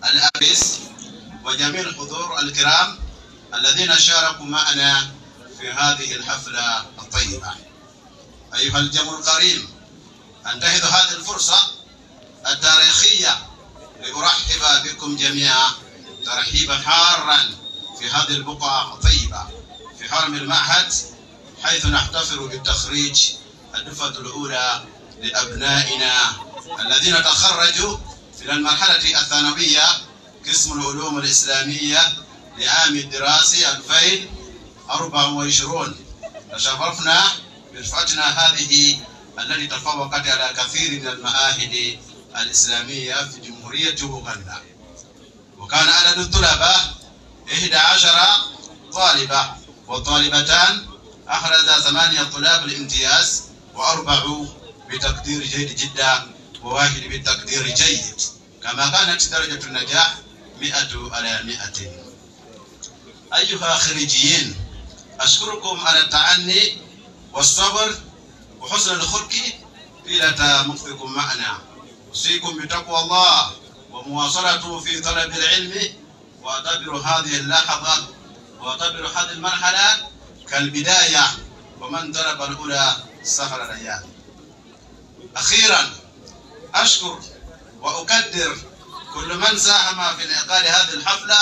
الأبس وجميع الحضور الكرام الذين شاركوا معنا في هذه الحفلة الطيبة. أيها الجمع الكريم، أنتهز هذه الفرصة التاريخية لأرحب بكم جميعا ترحيبا حارا في هذه البقعة الطيبة في حرم المعهد، حيث نحتفل بالتخريج الدفعة الأولى لأبنائنا الذين تخرجوا في المرحلة الثانوية قسم العلوم الإسلامية لعام الدراسي 2024. تشرفنا برفعتنا هذه التي تفوقت على كثير من المعاهد الإسلامية في جمهورية أوغندا، وكان عدد الطلبة 11 طالبة، والطالبتان أخرج 8 طلاب الامتياز و4 بتقدير جيد جدا و1 بتقدير جيد، كما كانت درجة النجاح 100 على 100. أيها الخريجين، أشكركم على التعني والصبر وحسن الخلق طيلة مكثكم معنا. أوصيكم بتقوى الله ومواصلته في طلب العلم، واعتبر هذه اللحظة واعتبر هذه المرحلة كالبداية، ومن طلب الأولى سهر الأيام. أخيرا أشكر وأقدر كل من ساهم في انعقاد هذه الحفلة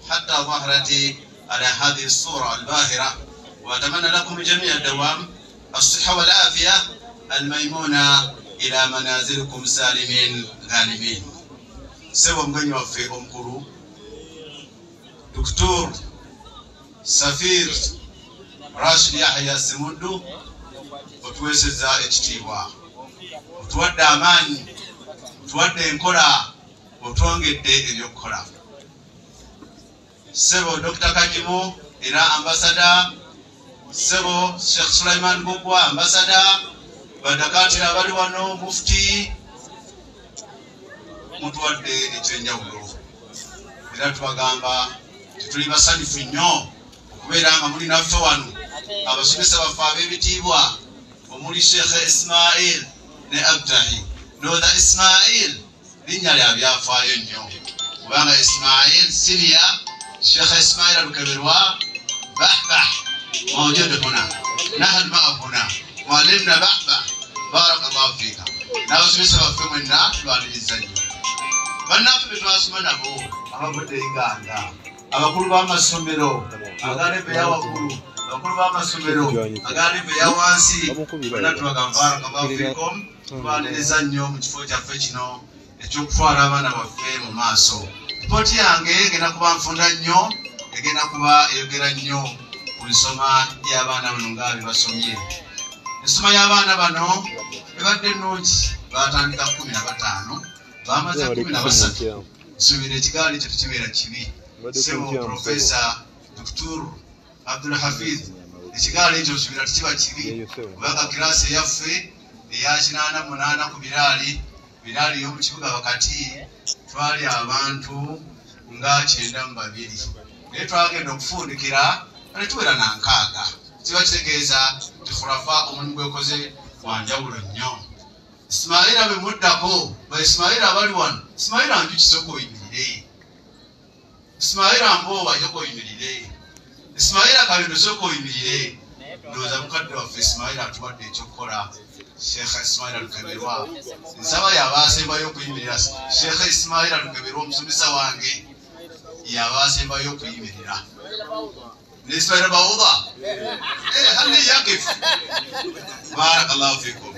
حتى ظهرت على هذه الصورة الباهرة، وأتمنى لكم جميع الدوام الصحة والعافية الميمونة إلى منازلكم سالمين غانمين. سوى مغني في أمكرو دكتور سفير راشد يحيى سمودو وتوسزا اتتيوا وتودى أمان وتودى انكورا وتوانجد اليوكورا. سوى دكتور كاجمو إلى أمباسادا، سوى شيخ سليمان بوكوا أمباسادا، badakatira bali wano mufti mutuwadde ekyenjawulo, era tubagamba tetuli basanyufu nnyo okubeera nga muli naffe wano, abasomesa baffe ab'ebitiibwa omuli Sheikh Ismail ne Abtahi. Ndowooza Ismail linnya lya byafaayo nnyo, kubanga Ismail senior Sheikh Ismail Alukeberwa bahbah mawjud huna nahnu ma'ahuna معلمنا بحبح بارك الله فيك. ناوس بسبب فمنا توالي الزني بناف بتواسمنا بو أما بدي إنجانا أما كل بام السميرو أغاني بيا وكلو كل بام السميرو أغاني بيا وانسي بناتوا بارك الله فيكم توالي الزني متفوجا فيشنو echukufwala abana baffe mu maaso. Poti yange egenda kuba nfunda nnyo, egenda kuba eyogera nnyo ku nsoma y'abaana bano nga basomye. Ensoma y'abaana bano ebadde nnungi, baatandika 15 bamaze 13. Nsuubira ekigaali kye tekibeera kibi. Sebo Profesa Dr. Abdul Hafiz, ekigaali ekyo nsuubira tekiba kibi, kubanga kirasi eyaffe eya 88 ku biraali y'omu kibuga wakati twali abantu nga 92, naye twagenda okufundikira ne tubeera na 6. Kiba kitegeeza nti khurafa omulimu gwekoze wanjawulo nnyo. Ismaila bwe muddako, ba Ismaila abali wano, Ismaila nju kisoko oyimirire, Ismaila Mbowa yoko oyimirire, Ismaila Kabindo soko oyimirire. Ndowooza mukadde waffe Ismaila atuwadde ekyokukola. Sheikh Ismail Alukeberwa nsaba y'abaasembayo okuyimirira. Sheikh Ismail Alukeberwa omusomesa wange y'abaasembayo okuyimirira. Ismail Bawuda hali yakif barakallahu fikum.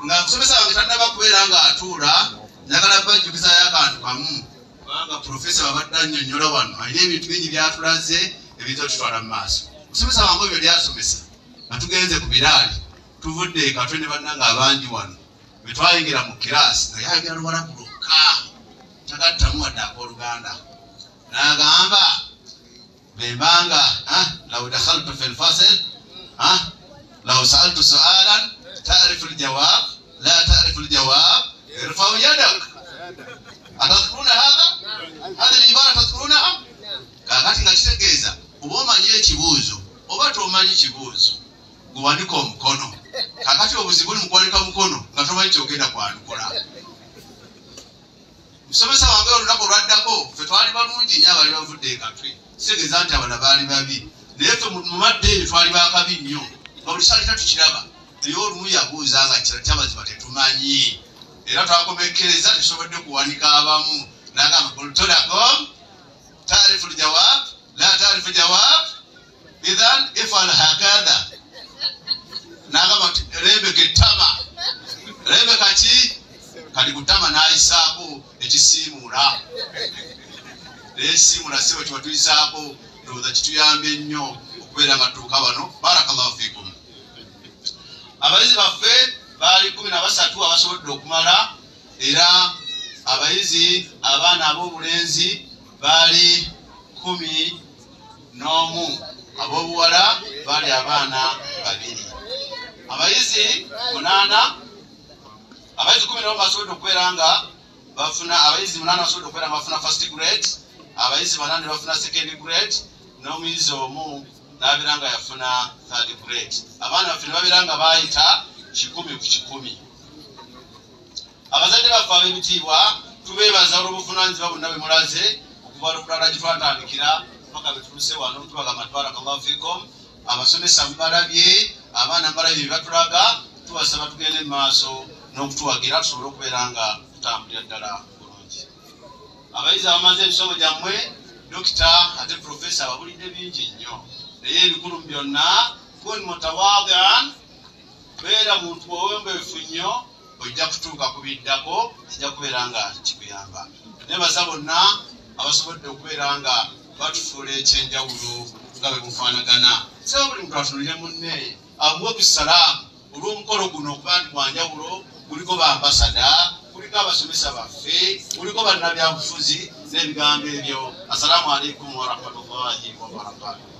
Nga kusomesa wange tannaba kubeera nga atuula, njagala bajjukiza y'akantu kamu, kubanga Profesa babadde annyonnyola wano alina ebintu bingi byatulaze ebiyinza tutwala mu maaso. Musomesa wange ebyo byasomesa nga tugenze ku biraali, tuvudde katwene bannanga abangi wano bwe twayingira mu kirasi nga yayogera Luwarabu lwokka, tagattamu wadde ak'Oluganda. N'agamba bembanga law dakhaltu fi al-fasl law sa'altu su'alan ta'rifu al-jawab la ta'rifu al-jawab irfa'u yadak. Atadhkuruna hadha al-ibara tadhkurunaha? Kakati nga kitegeeza oba omanyi ekibuuzo oba tomanyi kibuuzo guwanika omukono. Kakati obuzibu buli mu kuwanika mukono nga tomanyi kyogenda kwanukula. Musomesa wange olunaku olwaddako ffe twali balungi nnyo abali bavudde ekatwe sigeza nti abana baali babi naye ffe mu madde eyo twali bakabi nnyo nga buli salita tukiraba naye olumu yabuuza nga kyabaziba tetumanyi era twakomekkereza tetusobodde kuwanika abamu n'agamba kultolakom taarifu ljawab la taarifu jawab idhan ifal hakadha n'agamba nti rebeka ettama rebeka ki kali kutama n'ayisaako ekisiimuula n'esiimuula sibo kiba tuyisaako ndowooza kituyambe nnyo okubeera nga tutuuka bano. Barakallahu fikum. Abayizi baffe baali 13 abasobodde okumala era abayizi abaana ab'obulenzi baali 11 ab'obuwala baali abaana 2 abayizi 8 abayizi 11 basobodde okubeera nga bafuna abayizi 8 basobodde okubeera nga bafuna first grade abayizi 8 bafuna second grade n'omuyizi omu n'abeera nga yafuna third grade. Abaana baffe ne babeera nga baayita 100 ku 100. Abazadde baffe ab'ebitiibwa tubeebaza olw'obuvunaanyizibwa bonna bwe mulaze okuva lukulala gye twatandikira paka bwe tutuuse wano tubagamba barakallahu fikum. Abasomesa mubalabye abaana mubalabye bye batulaga tubasaba tugende mu maaso n'okutuwagira tusobole okubeera nga tutambulira ddala bulungi. Abayizi abamaze ebisomo gyammwe dokita ate profesa babulidde bingi nnyo naye ebikulu byonna kun mutawadian beera muntu owembeefu nnyo ojja kutuuka kubiddako kijja kubeera nga kikuyamba. Nebaza bonna abasobodde okubeera nga batufuula ekyenjawulo nga bwe mufaanagana saba buli muntu atunulire munne amuwe ku salaamu olw'omukolo guno okuba nti gwanjawulo kuliko baambasada kuliko abasomesa baffe kuliko bannabyabufuzi n'ebigambo ebyo. Assalaamu alaikum warahmatullahi wabarakatuh.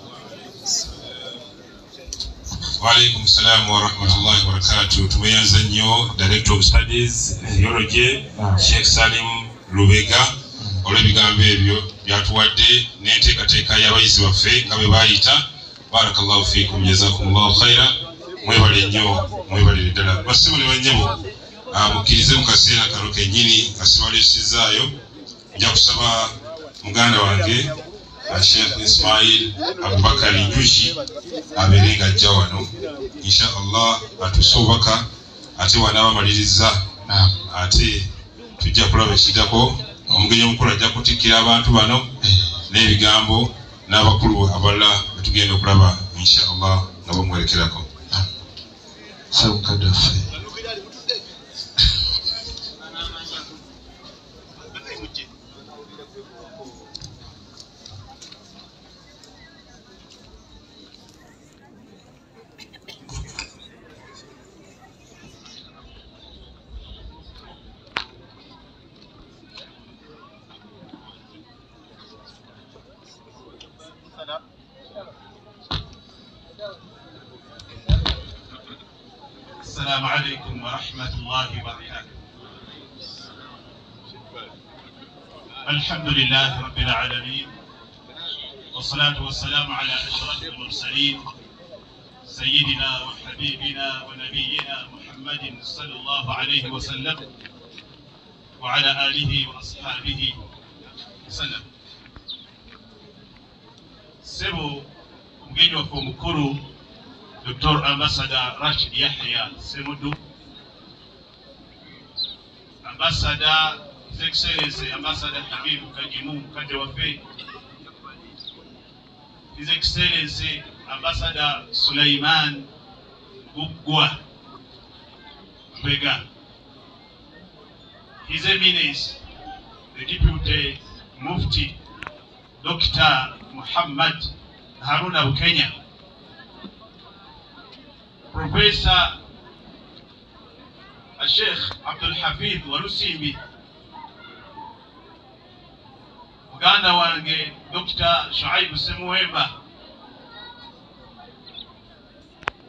Walaikum salam wa rahmatullahi wa barakatuh. Tumeanza nnyo Director of Studies Theology Sheikh Salim Lubega olw'ebigambo ebyo byatuwadde n'enteekateeka y'abayizi baffe nga bwe baayita. Barakallahu fiikum, jazakumullahu khaira. Mwebale nnyo, mwebalire ddala. Basibo ne bannyabo mukkirize mu kaseera kano kennyini nga sibaleesezaayo nja kusaba muganda wange Sheikh Ismail Abubakar Njuki abeere nga ajja wano insha Allah atuuse obubaka ate wanaabamaliriza ate tujja kulaba ekiddako. Omugenyi omukulu ajja kutikkira abantu bano n'ebigambo n'abakulu abalala betugenda okulaba insha Allah nga bamwerekerako. Sabukadaffe السلام عليكم ورحمة الله وبركاته. الحمد لله رب العالمين والصلاة والسلام على أشرف المرسلين سيدنا وحبيبنا ونبينا محمد صلى الله عليه وسلم وعلى آله وأصحابه وسلم. سبو مجيني وفو Dr. Ambassador Rashid Yahya Semudu, Ambassador His Excellency Ambassador Habib Kajimu Kadewafe, His Excellency Ambassador Sulaiman Gugwa Bega, His Eminence the Deputy Mufti Dr. Muhammad Haruna Bukenya, Professor Sheikh Abdul Hafidh Walusimbi, muganda wange Dr. Shuaibu Semuwemba,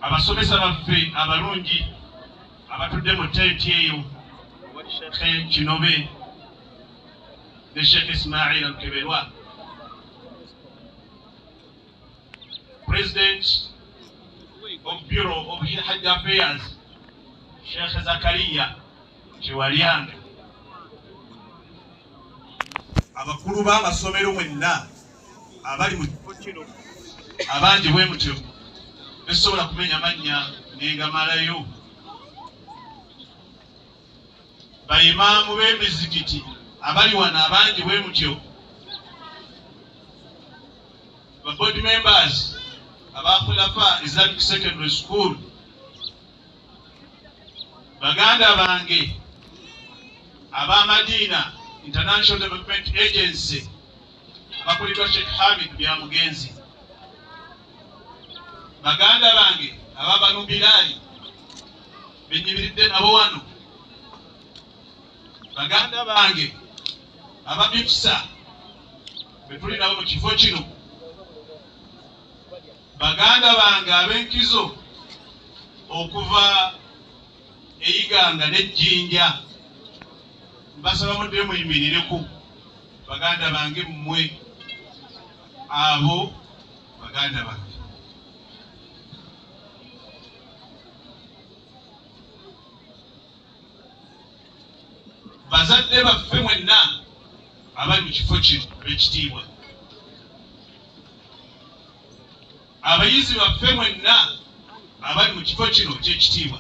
abasomesa baffe abalungi abatudde mu tenti eyo, Sheikh Kinobe ne Sheikh Ismail Alkeberwa, President of Bureau of Hajj Affairs, Sheikh Zakaria Chiwalianga, abakulu b'amasomero mwenna abali mu kifo kino abangi bwe mutyo tesobola kumenya mannya nengamalayo. Bayimaamu b'emizikiti abali wano abangi bwe mutyo, ba board members aba Khulafa Islamic Secondary School, baganda bange aba Madina International Development Agency abakulirwa Sheikh Hamid Byamugenzi, baganda bange aba Banu Bilali benyibiridde nabo wano, baganda bange aba Bifsa betuli nabo mu kifo kino, baganda bange ab'enkizo okuva Eyiganga n'Ejjinja, mbasaba mudde muyimirireko baganda bange mmwe abo baganda bange. Bazadde baffe mwenna abali mu kifo kino ab'ekitiibwa, abayizi baffe mwenna abali mu kifo kino ky'ekitiibwa,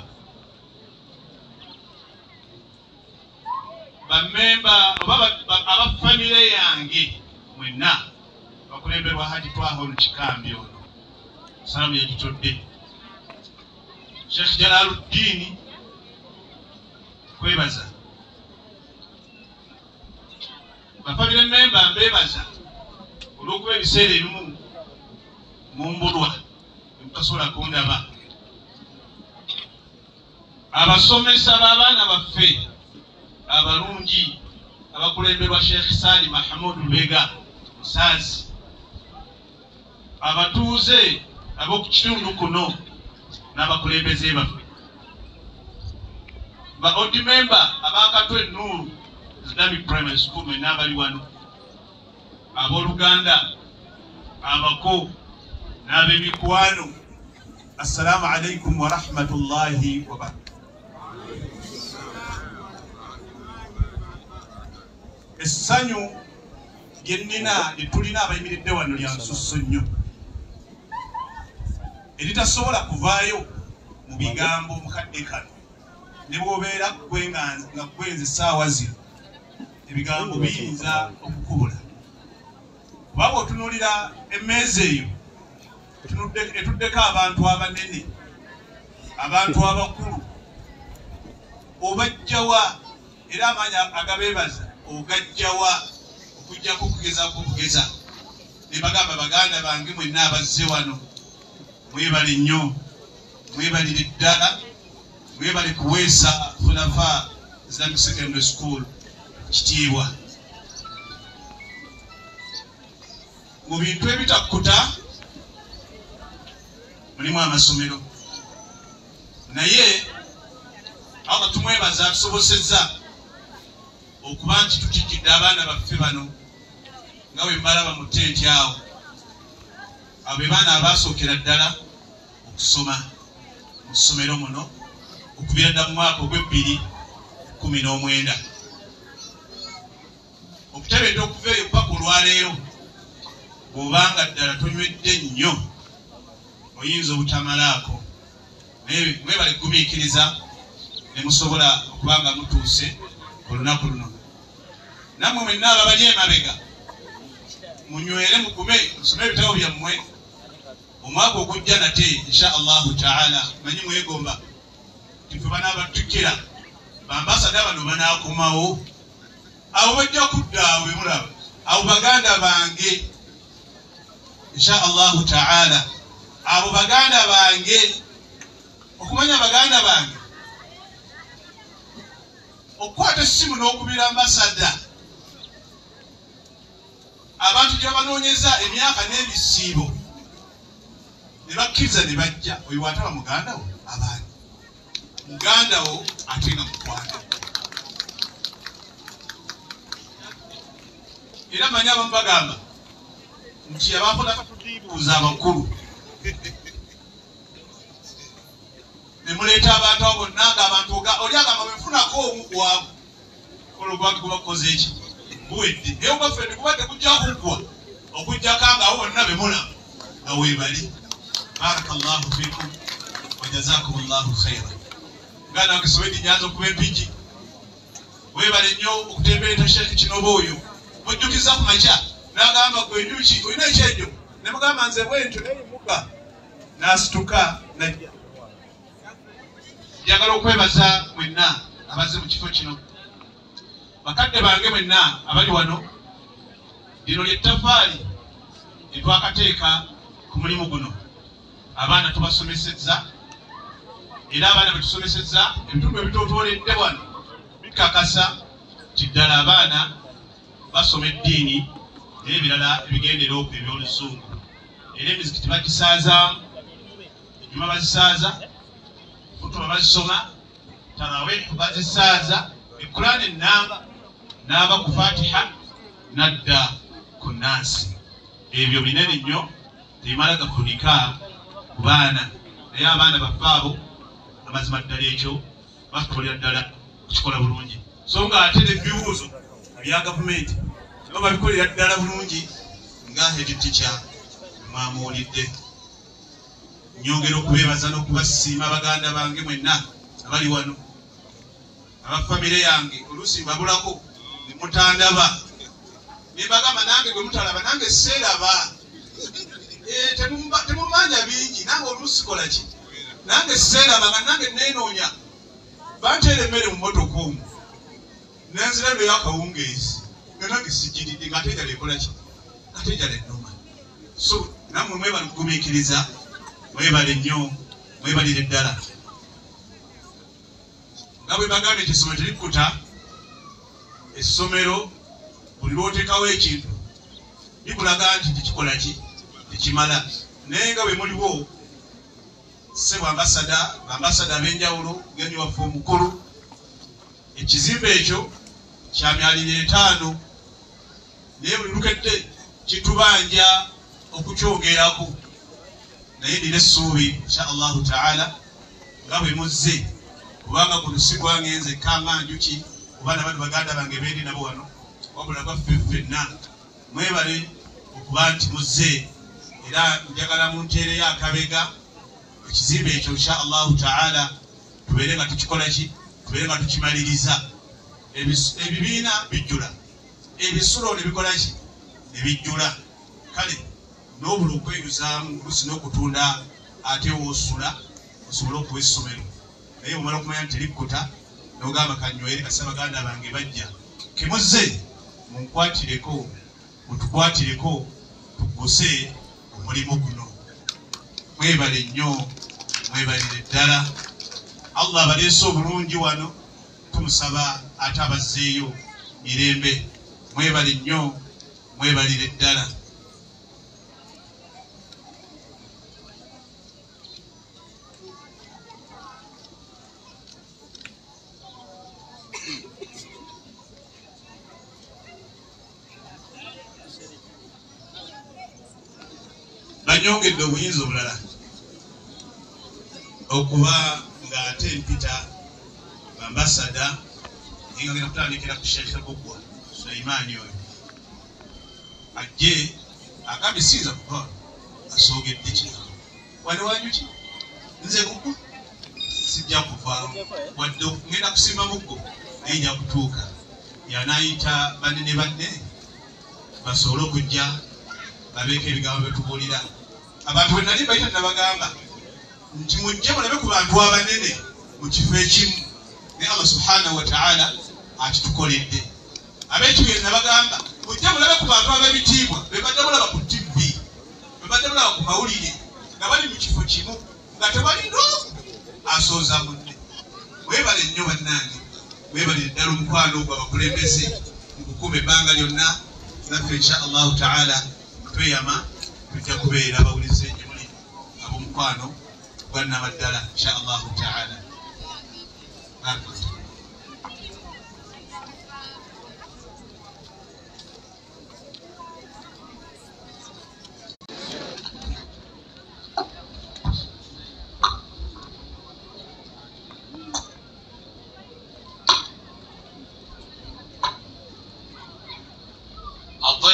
bamemba aba famire yange mwenna bakulemberwa Haji Twaha Olukikambi ono, salamu yagitodde, Sheikh Jalaluddin kwebaza, bafamire memba mbebaza olw'okuba ebiseera ebimu mumbulwa mutasobola kundaba, abasomesa b'abaana baffe abalungi abakulemberwa Sheikh Salim Mahmoud Lubega Musaazi, abatuuze ab'oku kitundu kuno n'abakulembeze baffe, ba old member ab'Akatwe Nuuru Islamic Primary School mwenna abali wano, abooluganda abako n'ab'emikwano, assalamu alaikum wa rahmatullahi wa barakatuh. Essanyu lye nnina lye tulina abayimiridde wano lya nsusso nnyo eritasobola kuvaayo mu bigambo mukadde kano, ne bw'obeera nga gwenze essaawa zino ebigambo biyinza okukubula, kuba bw'otunuulira emmeeza eyo etuddeko abantu abanene, abantu abakulu, obajjawa era amaanyi agabeebaza ogajjawa okujjako okugeza. Ne bagamba baganda bange mwenna abazze wano mwebale nnyo, mwebalire ddala, mwebale kuweesa Khulafa Islamic Secondary School kitiibwa. Mu bintu ebitakkuta mulimu amasomero, naye awo tumwebaza atusobosezza okuba nti tutijjidde abaana baffe bano nga bwe mbalaba mu ttenti awo, abo be baana abaasookera ddala okusoma mu ssomero muno okubira dda mu mwaka ogw'2019. Okutebedde okuva eyo paka olwaleero bw'obanga ddala tonywedde nnyo oyinza obutamalaako, naye mwebale kugumiikiriza ne musobola okuba nga mutuuse olunaku luno. Nammwe mwenna ababali emabega munywere mugume musome ebitabo byammwe, omwaka ogujja nate insha Allahu taala manyi mwegomba tife banaabatukira bambasada bano banaakomawo, abo bajja kudda awo bemulaba, abo baganda bange insha Allahu taala, abo baganda bange. Okumanya baganda bange okukwata essimu n'okubira ambasada abantu gye banoonyeza emyaka n'ebisiibo ne bakkiriza ne bajja, oyo wataba muganda wo abaani muganda wo ate nga mukwata. Era manyi abamu bagamba nti abakola katudiibuuza abakulu ne muleeta abantu abo bonna ng'abantu oli agamba bwe nfunako omu ku abo olwo gwabakoze eki buwedde naye obwaffe tekuba tekujja kuggwa okujjako ngaawo bonna bemula nga weebali. Barakallahu fikum wa jazakumullahu khaira. Nga nange Soweidi nyanza okuba empiki weebale nnyo okutemberera Sheikh Kinoba oyo mujjukiza ku makya n'agamba gwe enjuki olina ekyejjo ne mugamba nze bwentyo neyimuka n'asituka najja. Njagala okwebaza mwenna abazze mu kifo kino, bakadde bange mwenna abali wano. Lino ly'ettafaali etwakateeka ku mulimu guno. Abaana tubasomesezza era abaana betusomesezza ebitundu ebitotwoledde wano bikakasa nti ddala abaana basoma eddiini n'ebirala ebigendera okwo eby'oluzungu. Era emizikiti bagisaazaamu, ejjuma bazisaaza, kutuba bazisoma, taraweeh bazisaaza, Ekulaani ennamba n'aba ku Fatiha n'adda ku Naasi. Ebyo binene nnyo tebimala gafunika ku baana, naye abaana baffe abo amazima ddala ekyo basobolera ddala kukikola bulungi. So nga ate n'ebibuuzo bya gavumenti nabo babikolera ddala bulungi nga head teacher mwamuwulidde. Nyongera okubeebaza n'okubasiima baganda bange mwenna abali wano, abafamire yange oluusi mbabulako ne mutandaba ne bagamba nange gwe mutalaba nange seeraba. Temumanya bingi nange oluusi kola ki nange seeraba nga nange neenoonya banteera emmere mu motoka omwo nenzirayo y'akawungeezi nga nange sigiridde nga ate enjala ekola ki ate enjala ennuma. So nammwe mwebale okugumiikiriza, mwebale nnyo, mwebalire ddala. Nga bwe bagambye nti essomero terikkuta, essomero buli lw'oteekawo ekintu likulaga nti tekikola ki tekimala. Naye nga bwe muliwo ssebo ambasada ab'enjawulo genyi waffe omukulu, ekizimbe ekyo kya myaliriro 5 naye buli lukedde kitubanja okukyongerako. Naye ndina essuubi insha Allahu taala nga bwe muzze, kubanga guno si gwangenze kanga njuki kuba n'abantu baganda bange bendi nabo wano, wabula gwaffe ffenna. Mwebale okuba nti muzze, era njagala munteereyo akabega ekizimbe ekyo insha Allahu taala tubeere nga tukikola ki, tubeere nga tukimaliriza. Ebibiina bijjula, ebisulo ne bikola ki ne bijjula. Kale n'obula okweyuzaamu oluusi n'okutunda ate woosula osobole okuwa essomero. Naye omala okumanya nti terikkuta n'ogamba kanywere kasa baganda bange bajja kemuzze munkwatireko, mutukwatireko tugguse omulimu guno. Mwebale nnyo, mwebalire ddala. Allah abaleese obulungi wano, tumusaba ate abazzeeyo mirembe. Mwebale nnyo, mwebalire ddala. Banyongedde obuyinza obulala okuba nga ate mpita ambasada nga ngenda kutandikira ku Sheikh Bugwa Sulaimaani oyo ajje akabisiza kuba asoogedde kino wali wanyuki nze kuku sijja kuvaawo wadde ngenda kusimba muggo naye nja kutuuka yanayita banne basobole okujja babeeko ebigambo byetubuulira. Abantu bwe nali bayita nabagamba nti mujje mulabe ku bantu abanene mu kifo ekimu, naye Allah subhanahu wa ta'ala akitukoledde. Ab'ekibira nabagamba mujje mulabe ku bantu ab'ebitiibwa be badde mulaba ku TV, be badde mulaba ku mawulire nga bali mu kifo kimu nga tewali asooza munne. Weebale nnyo bannange, weebalire ddala omukwano ogwo abakulembeze mu kukuuma ebbanga lyonna. Naffe insha Allahu ta'ala tweyama tujja kubeera abawulize gye muli ab'omukwano gwannama ddala insha Allahu ta'ala.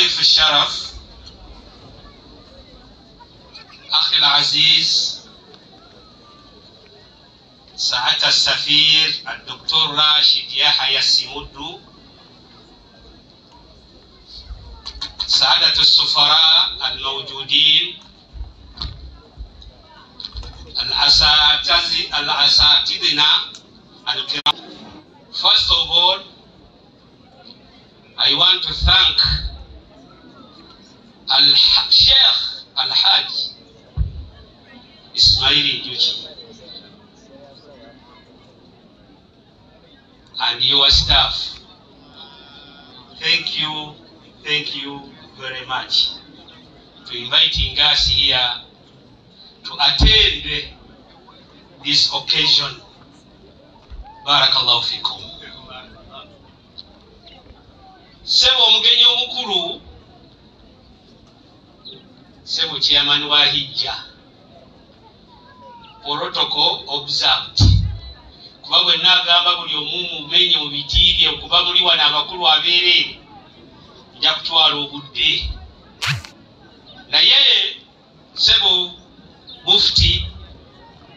ضيف الشرف أخي العزيز سعادة السفير الدكتور راشد يحيى السمودو، سعادة السفراء الموجودين، الأساتذة الكرام. First of all, I want to thank Sheikh Al-Hajj Ismail Njuki and your staff. Thank you very much for inviting us here to attend this occasion. Barakallahu fikum. Sebo omugenyi omukulu, Sebo chairman wa Hijja, protocol observed. Kuba bwe nagamba buli omumu menye mu bitiibye okuba muli wana abakulu abeere nja kutwala obudde. Naye Sebo Mufti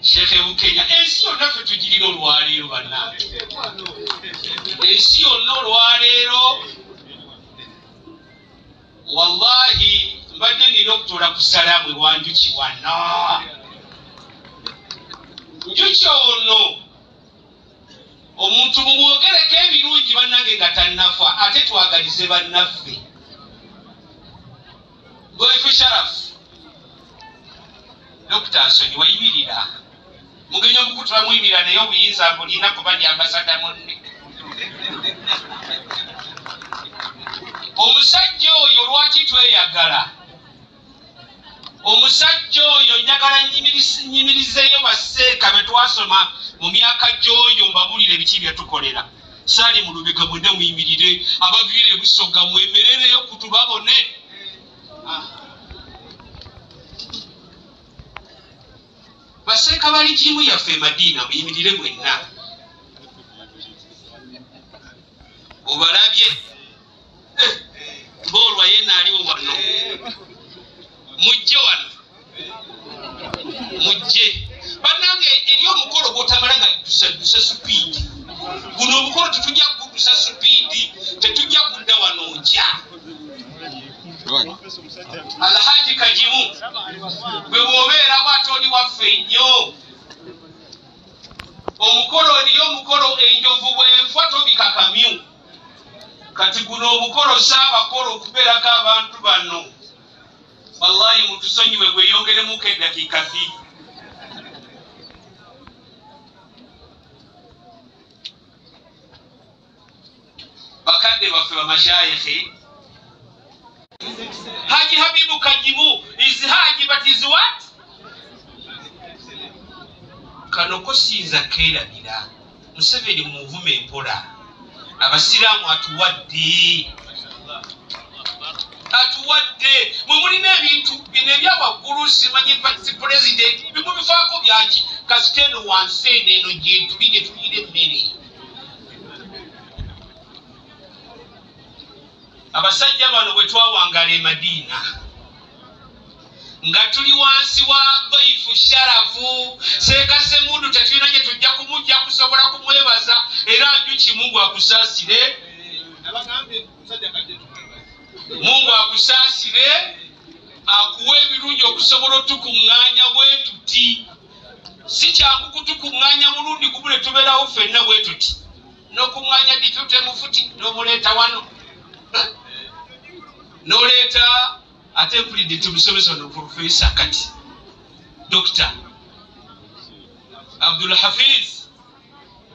Sheikh Bukenya, ensi yonna ffe tugirina olwaleero bannange. Ensi yonna olwaleero wallahi mbadde nina okutuula ku salaamu ewa Njuki wano. Njuki ono omuntu mumwogereko ebirungi bannange nga tannafa, ate twagalize bannaffe. Ddwaifu Sharafu Dr. Nsonyi wayimirira. Mugenyi omukulu twamuyimirira naye obuyinza bulina kuba ndi ambasada munne. Omusajja oyo lwaki tweyagala? Omusajja oyo njagala nyimirizeeyo basseeka be twasoma mu myaka gy'oyo mbabulire biki bye tukolera. Saali mu Lubega mwenda muyimirire, abaviire Busoga mwemerereyo kutubabone. Basseeka bali jimu yaffe Madiina muyimirire mwenna. Obalabye Mbolwa yena aliwo wano. Mujje wano. Mujje. Bannange eri omukolo gw'otamala nga tusa speed. Guno omukolo tetujja kugusa speed, tetujja kudda wano nkya. Alhaji Kajimu bwe bw'obeera bw'ate oli waffe nnyo. Omukolo eriyo omukolo enjovu bw'enfa tobikakamyu. Kati guno omukolo saabakolo okubeerako abantu bano. Wallahi mutusonyiwe gweyongeremuko eddakiika bbiri. Bakadde baffe bamashayikhi. Haji Habibu Kajimu is Haji, but is what? Kanoko sinza keerabira. Museveni muvuma empola. Abasiraamu atuwadde. Mwe mulina ebintu bino ebyawaggulu simanyi vice president bimu bifaako byaki kasiteno wanseene eno gye tuli gye tulira emmere. Abasajja bano bwe twawangala e Madiina nga tuli wansi wa Ddwaifu Sharafu Seeka Semundu, tetulina gye tujja kumujja kusobola kumwebaza era Njuki Mungu akusaasire. Mungu akusaasire akuwa ebirungi okusobola otukuŋŋaanya bwe tuti. Si kyangu kutukuŋŋaanya mulundi gumu ne tubeerawo ffenna bwe tuti. N'okuŋŋaanya Deputy Mufuti n'omuleeta wano. N'oleeta ate mpulidde tumusomesa ono Profesa kati Dr. Abdul Hafiz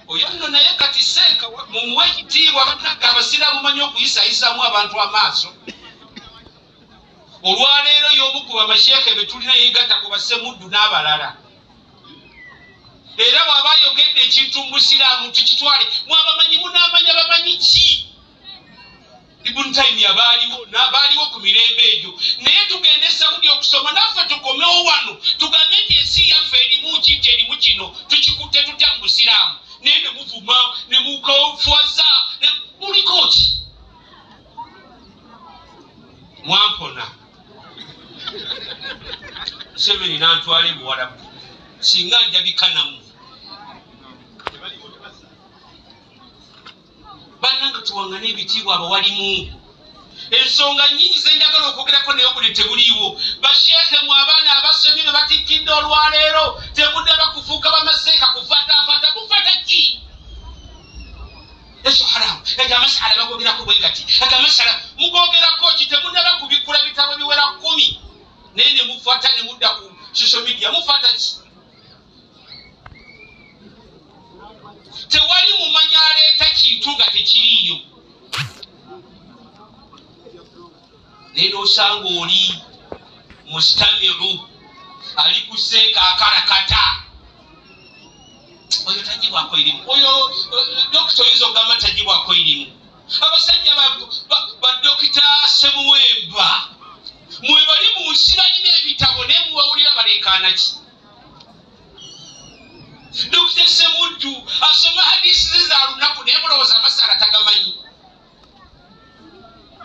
oyo nno naye kati Seeka mumuwe ekitiibwa bannange abasiraamu manyi okuyisayisaamu abantu amaaso. Olwaleero y'omu ku bamasheeke be tulina yeegatta ku Bassemuddu n'abalala. Era bw'aba ayogedde ekintu mu Busiraamu tukitwale mwabamanyi munaamanya bamanyi ki? Ibn Taymiyyah baaliwo ku mirembe egyo. Naye tugende e Saudi okusoma naffe tukomewo wano tugambe nti ensi yaffe erimu ki terimu kino tukikutte tutya mu Busiraamu. Naye ne muvuma ne mukofuwaza muliko ki? mwampona Museveni n'antwala ebuwalabu singa njabikanamu bannanga tuwangana ebitiibwa abawalimu ensonga nnyingi zenjagala okwogerako naye obudde tebuliiwo basheekhe mu abaana abasomye be batikkidde olwaleero temudde bakufuuka bamaseeka kufaatafaata mufaata ki eso haramu ego amasala bagogerako bwe gati ego amasala mugogerako ki temudde bakubikula bitabo biwera 10 naye ne mufaata ne mudda ku social media mufaata ki tewali mumanya aleeta kintu nga tekiriiyo naye n'osanga oli mustamiru ali kuseeka akarakata oyo tagibwako irimu oyo dokita oyinza okugamba tagibwako irimu abasajja badokita Semuwemba mwe bali mu nsi balina ebitabo naye mubawulira baleekaana ki dokita Semuddu asoma hadisi za lunaku naye mulowooza amasala tagamanyi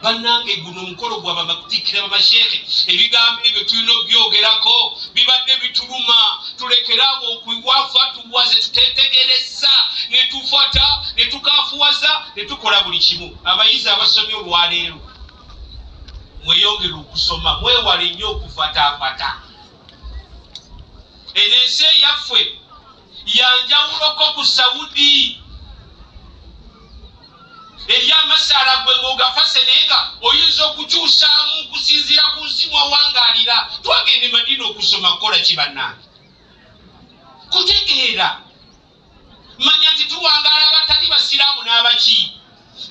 bannange guno omukolo gwaba bakutikkira bamasheekhe ebigambo ebyo tulina okubyogerako bibadde bituluma tulekeraabo okuwafa tuwaze tutetegereza ne tufata ne tukafuwaza ne tukola buli kimu abayizi abasomye olwaleero mweyongere okusoma mwewale nnyo okufatafata eno ensi yaffe yanjawuloko ku Saudi eri amasala gwe ng'ogafase naye nga oyinza okukyusaamu okusinziira ku nsimu awangaalira twagende Madina okusoma kukola ki bannange kutegeera manya nti tuwangaala abatali basiraamu n'abaki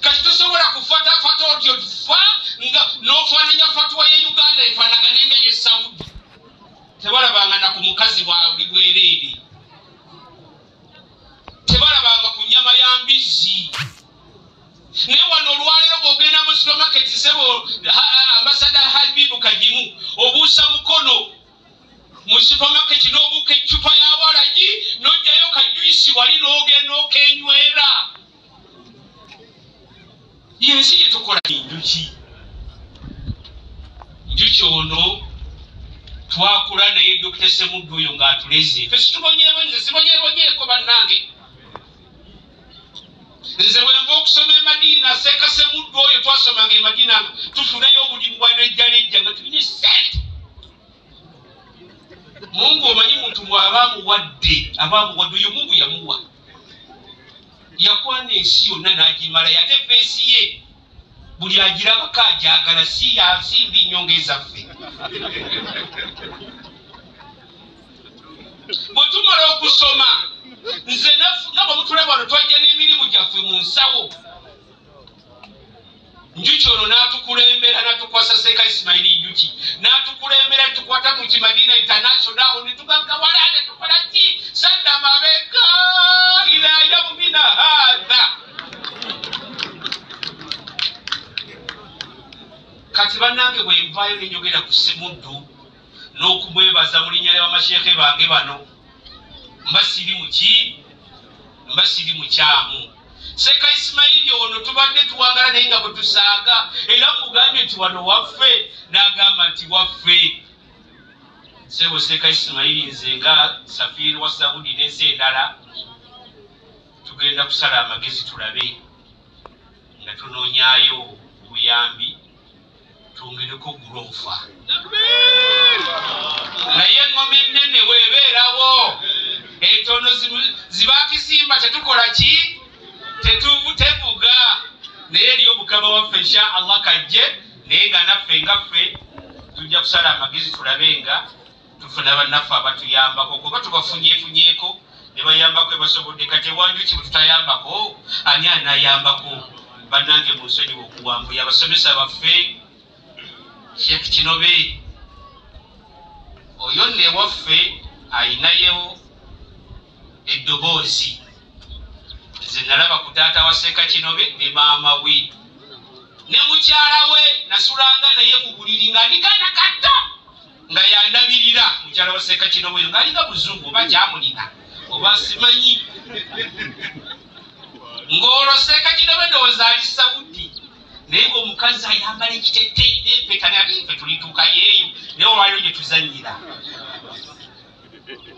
kati tosobola kufatafata otyo tufa nga n'ofaananya fatwa ye Uganda efaanagana engeri Saudi tebalabanga na ku mukazi bwali bwereere tebalabanga ku nnyama ya mbizzi naye wano olwaleero bw'ogenda mu supermarket sebo ambasada Habibu Kajimu obuusa mukono mu supermarket n'obuuka eccupa ya walagi n'ojjayo kajuyisi wali n'ogenda okenywera yensi gye tukola enjuki ono twakula naye Dr. Semuddu oyo ng'atuleze ffe sibonyeeko bannange nze bwenva okusoma e Madina Seeka Semuddu oyo twasomanga e Madina tufunayo obulimu bwalejjalejja nga tulina sente Mungu omanyi muntu abaamuwadde oyo Mungu yamuwa yakwana ensi yonna n'agimala yate feesi ye buli agirabako agyagala si yansimbi nnyongezaffe bwe tumala okusoma nze nga bwe mutulaba wano twajja n'emirimu gyaffe mu nsawo njuki ono n'atukulembera n'atukwasa Seeka Ismail Njuki n'atukulembera tukwata mu Madina International ne tugagga wala ne tukola ki sadda mabega ila yawmina hadha kati bannange bwe nvaayo ne njogera ku Semuddu n'okumwebaza mu linnya ly'amasheekhe bange bano mba siri mu kyamu Seeka Ismail ono tubadde tuwagala naye nga bwe tusaaga era mugambye nti wano waffe n'agamba nti waffe sebo Seeka Ismail nze nga safiiri wa Saudi n'ensi endala tugenda kusala amagezi tulabe nga tunoonyaayo obuyambi twongereko guloofa naye engoma ennene weebeerawo entono zibakisimba tetukola ki tevuga naye eriyo Mukama waffe insha Allah kajje naye nga naffe ngaffe tujja kusala amagezi tulabe nga tufuna bannaffe abatuyambako kuba tubafunyeefunyeeko ne bayambako ebasobodde kati Wanjuki bwe tutayambako ani anayambako bannange mu nsonyi okuwambuya abasomesa baffe Sheikh Kinobe oyo ne waffe ayinayo eddoboozi nze nalaba ku taata wa Seeka Kinobe ne maama we ne mukyala we nasulanga naye mu buliri ng'alikana kato nga yandabirira mukyala wa Seeka Kinobe oyo ng'alinga muzungu oba gyamulina oba simanyi ng'olwo Seeka Kinobe ndowooza ali Saudi naye ng'omukazi ayambala ekiteteyi n'empeta naye tulituuka yeeyo naye olwaliro gye tuzannyira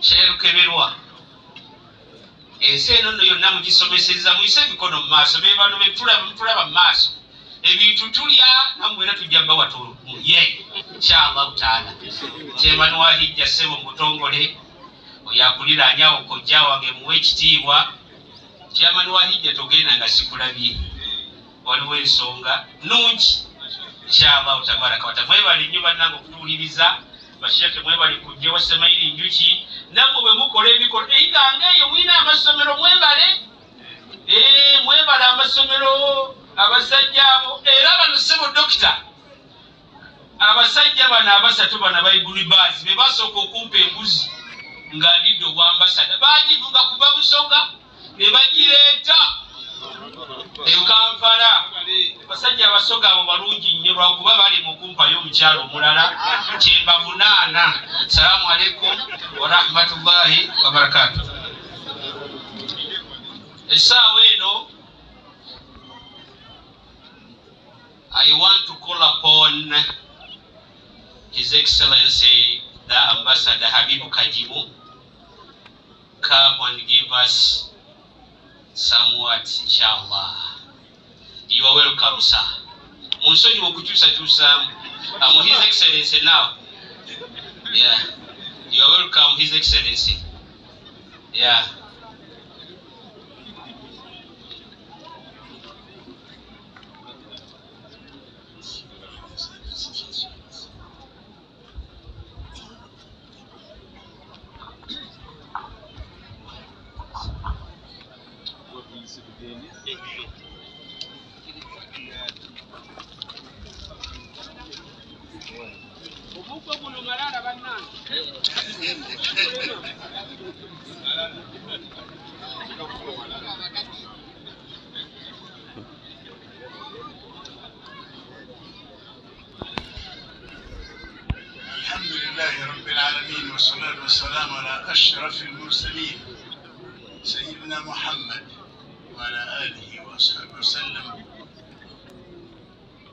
kyerukeberwa ensi eno nno yonna mugisomeseza muyise emikono mu maaso be bano betulaba mu maaso ebintu tulya namwera tujja mbawatulye inshallahu taala kyemani wahijja ssebo mutongole oyakuliraanyawo kojja wange muwe ekitiibwa kyamani wahijja togenda nga sikulabye waliwo ensonga nungi inshallahu tabaraka wataala mwebale nnyo bannange okutuwuliriza basheke mwebale kujja wasemairi njuki nammwe bwe mukola emikolo eigange eyo mwina amasomero mwebale mwebale amasomero abasajja abo era bano ssebo dokita abasajja bano abasatu bano abaigulibaazi be basooka okumpa embuzi ng'alidde obwambasada bagivuga kuva busoga ne bagireeta Kampala. Basajja abasoga abo balungi nnyo lwakuba bali mu kumpayo omukyalo omulala kyebavunaana. Salaamu alaikum wa rahmatullahi wa barakatuh. Essaawa eno I want to call upon His Excellency the Ambassador Habibu Kajimu come and give us somewhat, inshallah. You are welcome, sir. Monsoni wokuchusa. I'm His Excellency now. Yeah. You are welcome, His Excellency. Yeah. والصلاة والسلام على أشرف المرسلين سيدنا محمد وعلى آله وصحبه وسلم.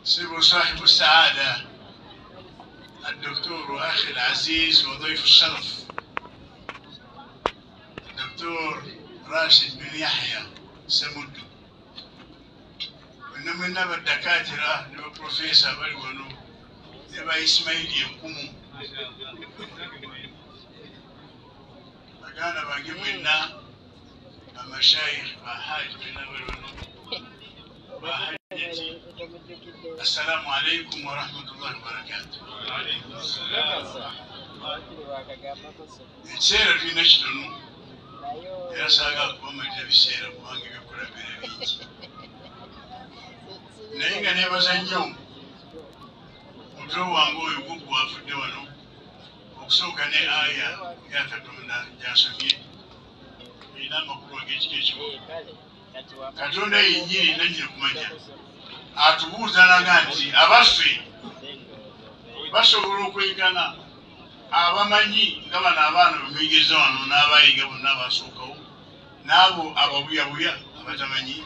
سر صاحب السعادة الدكتور وأخي العزيز وضيف الشرف الدكتور راشد بن يحيى سمد من الدكاترة البروفيسور بالونو نبا إسماعيل يقوم أنا باقي منا المشايخ بحاج منا بحاجتي. السلام عليكم ورحمة الله وبركاته. السيرة في نشتنو يا ساقا كوما جاب السيرة كوانجي بكرة بيربيج نيجا نيبا سنجوم وترو وانغو يقوكو وافدوانو okusoka ne aya ya Katonda gyasomye ina amakulu ag'ekikeekyo Katonda yennyini nanyina kumanya atubuuza naga nti abaffe basobola okwekana abamanyi nga bano abaana bemuyigiriza wano n'abayiga bonna abasookawo n'abo ababuyabuya abatamanyi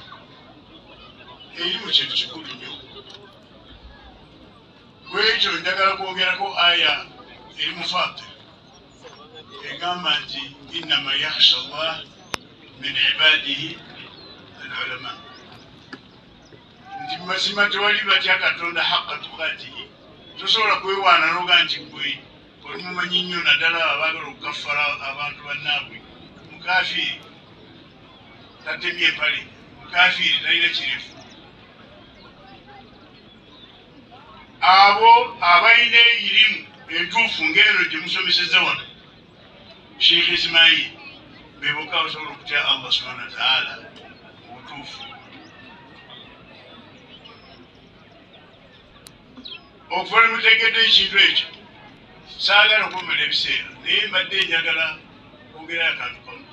erimu kintu kikulu nnyo bwekyo njagala kwongerako aya المفاضل يقام إنما يخشى الله من عباده العلماء. نتما سما تواليبات يكاتون حق تقاته تصور كوي وانا روغانتي كوي ولمما نينيو ندالا أباغرو كفرا أبانتو النابوي مكافي تتمي بالي مكافي ليلة شريف abo abaine irimu entuufu ng'eno gye musomesezza wano Sheikh Ismail beboka osobola okutya Allah subhanahu wa ta'ala obutuufu. Okuva mutegedde ekintu ekyo saagala okwomera ebiseera naye mbadde njagala kwogerayo akantu kamu.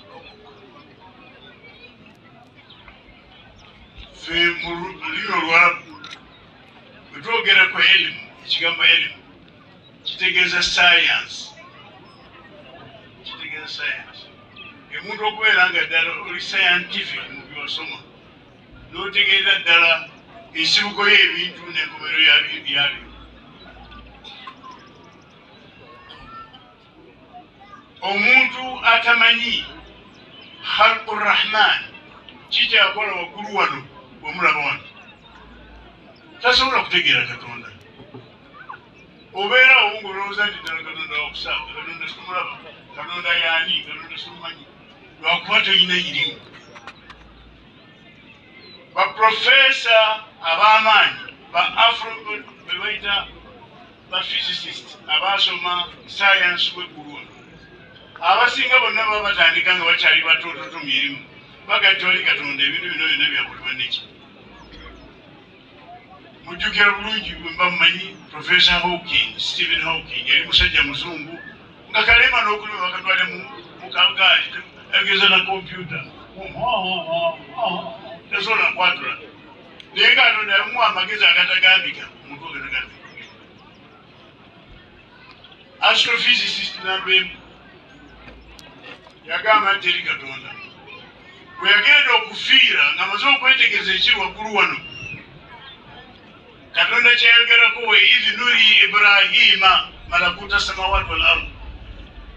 Ffe mu lulimi Oluwarabu bwe twogera ku elimu, ekigambo elimu kitegeeza science. Kitegeeza science. Omuntu okubeera nga ddala oli scientific mu byosoma n'otegeeza ddala ensibuko y'ebintu n'enkomero yabyo. Omuntu atamanyi khalqu rahman kikyakola waggulu wano wemulaba wano tasobola kutegeera Katonda. Obeerawo ng'olowooza nti ddala Katonda wakusaaga, Katonda simulaba, Katonda yaani, Katonda simumanyi, lwakuba toyina irimu. Baprofesa ab'amaanyi ba afro be bayita ba physicist abaasoma science w'eggulu wano, abasinga bonna baba batandika nga bakyali batoototo mu mirimu bagati wali Katonda ebintu bino byonna byakolebwa neki. Mujjukira bulungi bwe mba mumanyi Professor Hawking, Stephen Hawking yali musajja muzungu nga kalema n'okulima bakatwale mu kagaali ageza na kompyuta tasobola kwatula naye nga Katonda yamuwa amagezi agatagambika omuntu agatagambika. Astrophysicist namba emu yagamba nti eri Katonda bwe yagenda okufiira ng'amaze okwetegereza ekiri waggulu wano, Katonda kyayogerako we idh nuri Ibrahima malakuta samawati wal ard,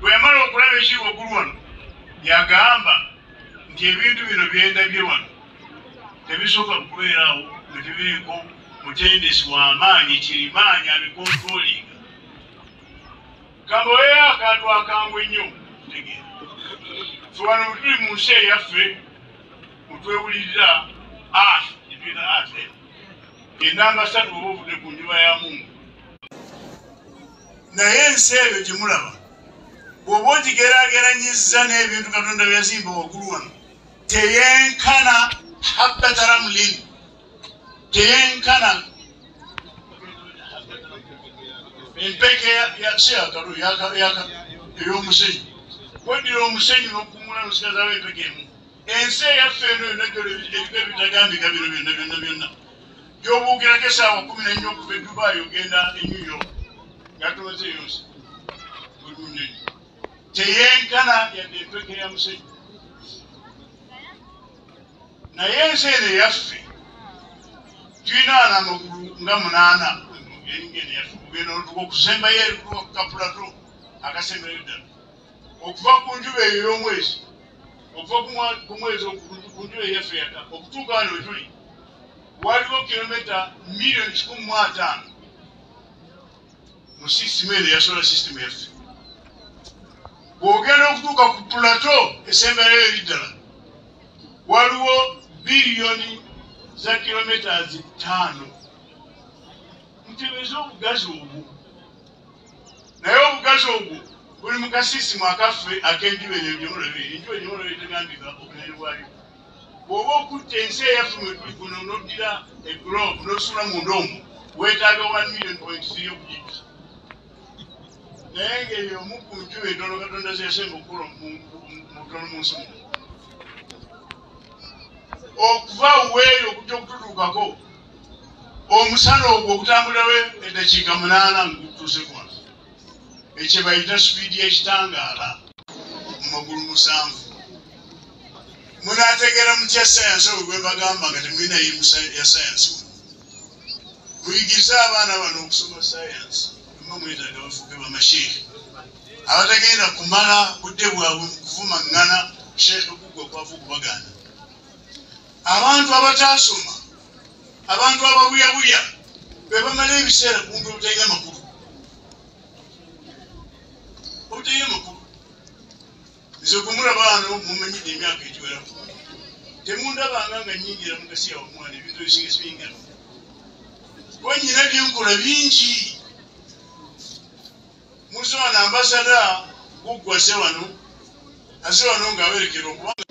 bwe yamala okulaba ekiri waggulu wano yagamba nti ebintu bino byendabye wano tebisooka kubeerawo nga tebiriiko mutendesi w'amaanyi kirimaanyi abikontrolinga. Kamboyeyo akantu akangwe ennyo tegeera. Fe wano tuli mu nsi eyaffe mutwewulirira earth etuyita earth enamba 3 oba ovudde ku njuba ya Mungu. Naye ensi eyo gye mulaba bw'oba ogigeraageranyizza n'ebintu Katonda byazimba waggulu wano teyenkana habbata ramlin, teyenkana empeke yakalu ey'omusenyu. Weddira omusenyu n'okumula n'osigazaawo empeke emu. Ensi eyaffe eno yonna gy'eriko ebitagambika bino byonna gy'obuukirako essaawa 14 okuva e Dubai ogenda e New York ng'atomaze yonsi buli munene teyenkana yadde empeke ya musenyu. Naye ensi eno eyaffe tulina amagulu nga 8 engene yaffe kugenda olutuka okusembayo erikuwa ku kapulato akasemberayo ddala okuva ku njuba eyo y'omwezi, okuva ku mwezi ku njuba eyaffe yaka okutuuka wano we tuli waliwo kilomita milioni 15 mu sisitimu eno ya solar system yaffe. Bw'ogenda okutuuka ku plato esemberayo eri ddala waliwo biliyoni za kilometers 5. Mutebeze obugazi obwo, naye obugazi obwo buli mu kasisimu akaffe ak'enjuba eyo gyemulabire. Enjuba gyemulabire etegambika obunene bwayo. Bw'oba okutta ensi eyaffe mwe tuli kuno n'oddira eglobe n'osula munda omwo weetaaga 1.3 million okugijusa. Naye ng'eyo omu ku njuba entono Katonda zeyasemba okukola mutono mu nsi muno. Okuva weeyo okujja okututuukako omusana ogwo okutambulirawo eddakiika 8 ngutuuse kwano, ekyo bayita supiidi y'ekitangaala mu magulu 7. Munaategeera mutya sayansi obwo bwe mbagamba nga temulina yimu ya sayansi. Muyigirize abaana bano okusoma sayansi, mba mwetaaga bafuuke bamasheekhe abatagenda kumala budde bwabwe mu kuvumaŋŋana sheekhe kuggwa kwavu okubagaana. Abantu abataasoma, abantu ababuyabuya be bamala ebiseera kumbe obutalina makulu. Obutalina makulu. Nze kumulaba wano mumanyidde emyaka egiwerako. Temundabanga nga nnyingira mu kasiya wamwana ebintu ebisinga sibingana. Kuba nnyina byenkola bingi. Muze wano ambasada guggwase wano, ase wano ng'aberekera okubanga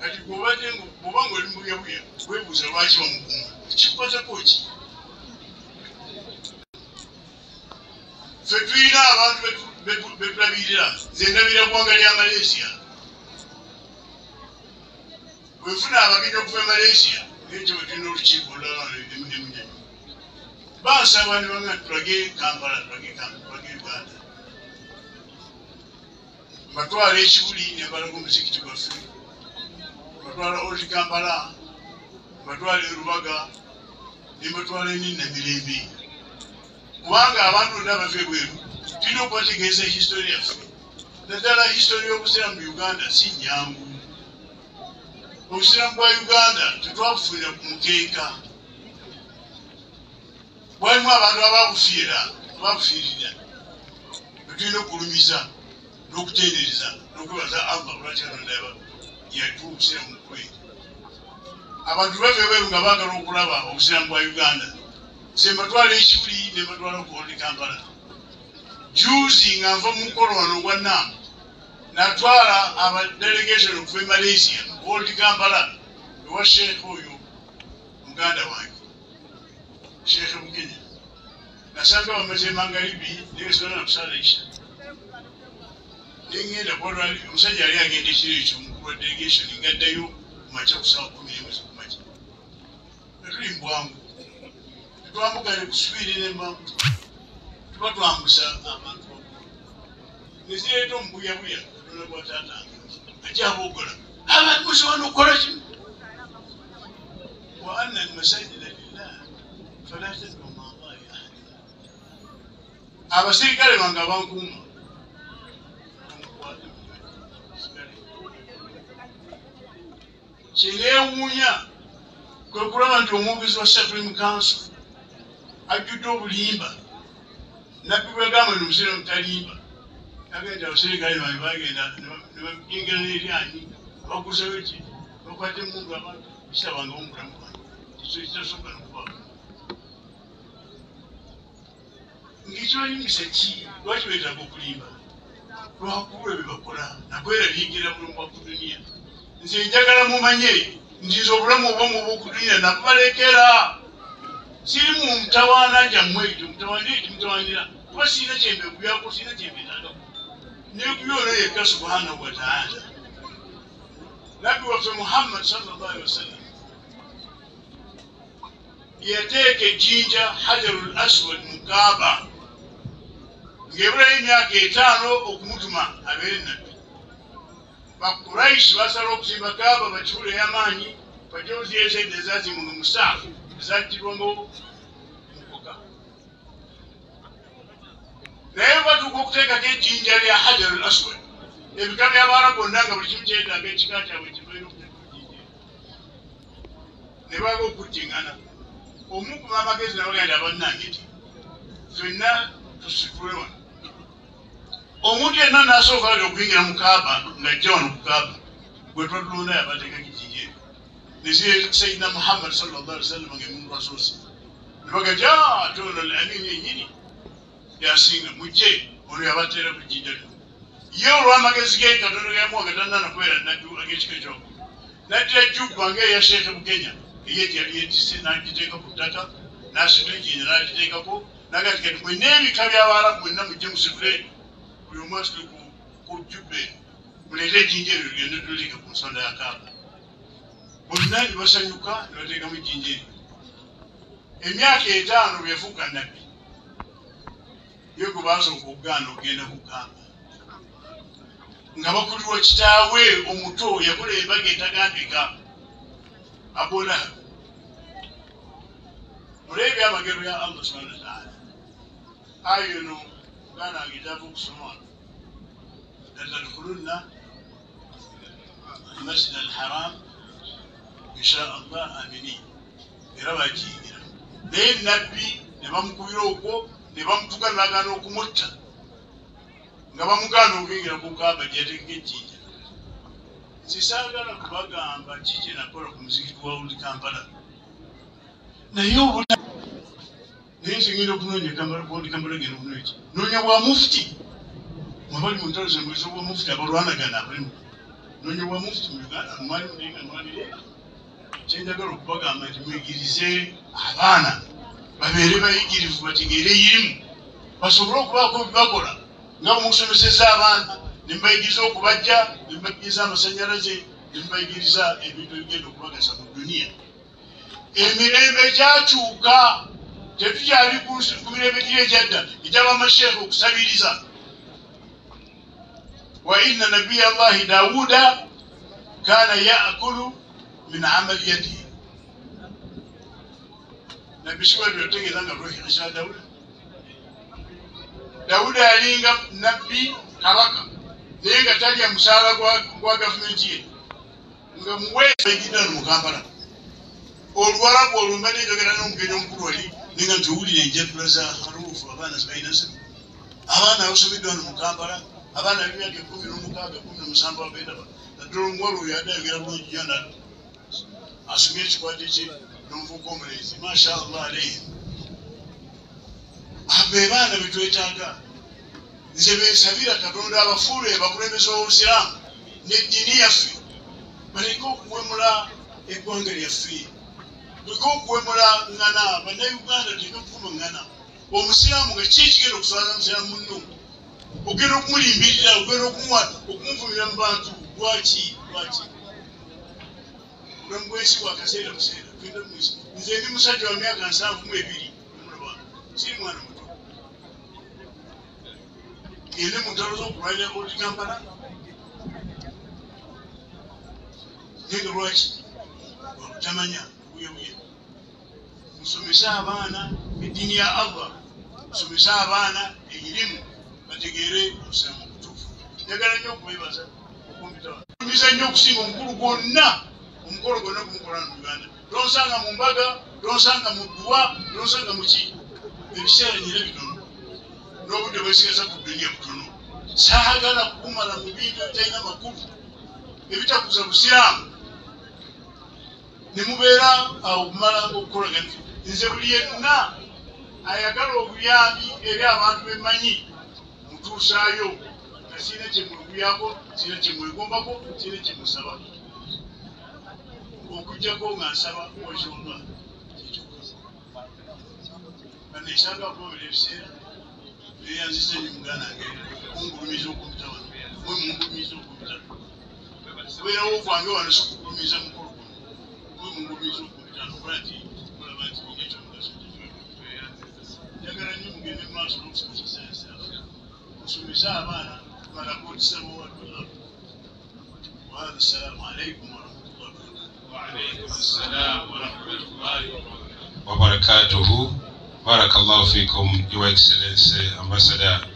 kati bw'obadde bw'obanga oli mubuyabuya weebuuza lwaki bamukuma kikukwatako ki? Ffe tulina abantu betulabirira. Nze ndabira ggwanga lya Malaysia. Bwefuna abagenyi okuva e Malaysia nekyo bwe tulina olukiiko olulala emunyenye bansaba ne bamwe tulage Kampala, tulage Uganda, mbatwala ekibuli ne mbalaga omuzikiti gwaffe, mbatwala Old Kampala, mbatwala e Rubaga nebatwala enina mirembe kubanga abantu ndabave bweru tulina okubategeeza histori yaffe naddala histori y'obusiramu mu Uganda si nyangu. Obusiramu bwa Uganda tetwabufunira ku mukeeka, bwalimu abantu ababufiirira betulina okulumiza n'okutendereza n'okwebaza Allah lwaki Katonda yatuwa obusiramu mu kwezi. Abantu bave bweru nga baagala okulaba obusiramu bwa Uganda nze mbatwala ekibuli ne mbatwala ku Old Kampala. Juzi nga nva mu mukolo wano ogwa Namu natwala abadelegation okuva e Malaysia Old Kampala ewa Sheikh oyo muganda wange Sheikh Bukenya. Nasanga bamaze mangalibi negesona na kusala isha ngenda kwa omusajja yali agenda ekiro ekyo omukulu wa delegation ngaddayo kumakya kusawa 10 mwezi kumakya tuli mbwangu twambugane kusubiri nembangu tuba twambusa abantu nezireeta omubuyabuya Katonda gwatatange ajabogola abantu musobola okukola kimu wa anna almasajida lillah fala tad'u ma'a Allahi ahada. Abasirikale bange abankuuma kyeneewuunya kwe kulaba nti omwogezi wa Supreme Council ajjudde obulimba nabbi bwegamba nti omusire mutalimba agenda abasirikale bange bagenda nebajingira n'eryanyi baguzeyo ki bakwate emundu abantu kisabanga omulamu wange kitasooka nokubaako ngekibanyumisa ki lwaki beetaaga okulimba lwakubula bye bakola nakweraliikira bulamu bwa ku duniya. Nze njagala mumanye nti nze obulamu obwomu obwokuduniya nakubalekera siri mu mutawaana gyammwe ekyo mutawaanira kuba sirina kyembeguyako sirina kyembetaagako nekubyono yekka subhanahu wa taala. Nabbi waffe Muhammad sallallahu alaihi wasallam yateeka ejjinja Hajarul Aswad mu Kaaba ng'ebulayo emyaka 5 okumutuma abeere nabbi. Bakuraishi basala okuzimba Kaaba bakiwule ey'amaanyi bajozi ezedde ezazimunga musaafu ezajjirwanga mukoka naye batuuka okuteekako ejjinja lya Hajarul Aswad ebika by'Abarabu bonna nga buli kimu kyetaaga ekika kyabwe kivaire okuteeka ejjinja ne baga okuttingana. Omu ku b'amagezi nabagenda bannange ti ffenna tusitule wano. Omuntu yenna n'asooka ali okuyingira mu Kaaba ng'ajja wano ku Kaaba gwe twatulonda yabateekako ejjinja eryo ne Sayyidina Muhammad sallallahu alaihi wasallam ng'emuntu asoose ne bagati ate ono al-Amin yennyini yasinga mujje ono yabateerako ejjinja lino ye olw'amagezi ge Katonda geyamuwa gatannana kubeera nabbi ag'ekika ekyoku n'addira ejjubba ng'eya Sheikh Bukenya eye yali yeetisse n'agiteeka ku ttaka n'asitula ejjinja n'agiteekako n'agati kati mwenna ebika by'Abarabu mwenna mujje musitule buli omu asitule ku jjubba eno muleete ejjinja eryo ligende tuliika ku nsonda ya Kaaba. Bonna ne basanyuka ne bateekamu ejjinja eryo. Emyaka 5 byefuuka nabbi ye gwe baasooka okugaana okugenda ku Kaaba nga bakulirwa kitaawe omuto yakola embaga etagambika Abu Lahab. Mulebe amagero ya Allah subhanahu wa ta'ala ayo no gana agitavu okusoma tadkhulunna al-masjid al-haram insha Allah amini era bajigira naye nabbi ne bamukubira okwo ne bamutuka n'agaana okumutta nga bamugaana okuyingira ku Kaaba gyeyateekeko ejjinja. Sisaagala kubagamba kiki nakola ku muzikiti wa Old Kampala naye obula naye nsengenda okunoonya Old Kampala genda okunoonya ki noonya bwa mufti mwabali mu ntalo zembulisa bwa mufti abalwanagana abalimu noonya bwa mufti mu Uganda mwali mulinga mwalire kyenjagala okubagamba nti mwegirize abaana babeere bayigirivu bategeere irimu basobole okubaako bibakola nga mukusomeseza abaana nimbayigiriza okubajja nimbayigiriza amasanyalaze nimbayigiriza ebintu ebigenda okubagasa mu duniya. Emirembe gyakyuka tetukyali ku mirembe giri egyadda egy'abamasheekhe okusabiriza. Wa inna nabiya Allahi Dawuda kana yaakulu min amali yadihi nabbi Kibalule otegeeza nga lwekisa Dawuda. Dawuda alinga nabbi kabaka naye nga talya musaala gwa gavumenti ye nga muweesa egidano mu Kampala. Oluwalabu olwo mbadde njogera n'omugenyi omukulu wali ninga nti owulira enjatula za haruufu abaana zibalina se abaana abasomeddwa wano mu Kampala abaana b'emyaka 16 17 bagenda naddala omuwala oyo adde ayogera bulungi jana asomye ekikwate kye n'omuvubuka omulenzi mashallah alayhi. Abo baana be twetaaga. Nze beesabira Katonda abafuule abakulembeze b'Obusiraamu n'eddiini yaffe baleke okuwemula eggwanga lyaffe. Baleke okuwemula ngana bannayuganda tuleke okuvuma ngana. Omusiraamu nga ki ekigenda okuswala musiraamu munno? Ogenda okumulimbirira, ogenda okumuvumira mu bantu. Lwaki? Obulamu bw'ensi bwa kaseera buseera. Nze ndi musajja wa myaka 72. Siri mwana muto. Ene mu ntalo z'okulwanyisa Old Kampala. Naye lwaki? Okutamanya buyebuye. Musomese abaana eddiini ya Allah. Musomese abaana eyirimu bategeere omusiraamu omutuufu. Njagala nnyo okubeebaza okumpitawa. Nnyumiza nnyo okusinga omukulu gwonna omukolo gwonna gumukola mu Uganda. Tonsanga mu mbaga, tonsanga mu dduwa, tonsanga mu ki. Ebiseera nyira bitono n'obudde bwesigaza ku dduniya butono. Saagala kukumala mu bintu ebitalina makulu ebitakuza busiraamu ne mubeera awo kumala okukola gati. Nze buli yenna ayagala obuyambi eri abantu bemmanyi mutuusaayo nga sirina kye muluguyako, sirina kye mwegombako, sirina kye musaba okuggyako nga nsaba wajolwa nesanga okubabira ebiseera neyanziza nnyo muganda ngenda kungulumiza okumita wano mwe mungulumiza okumita kubeerawo okwange wano sikugulumiza mukolo mwe mungulumiza okumita nokola nti olaba nti ina kyomugaso njagala nnyo mugende mu maaso n'okusomesa sayansi yaffe musomese abaana mala kootisaba wadulabu wahada assalamu alaikum warahmatullahi wabarakatuhu. Barakallahu fikum, Your Excellency Ambassador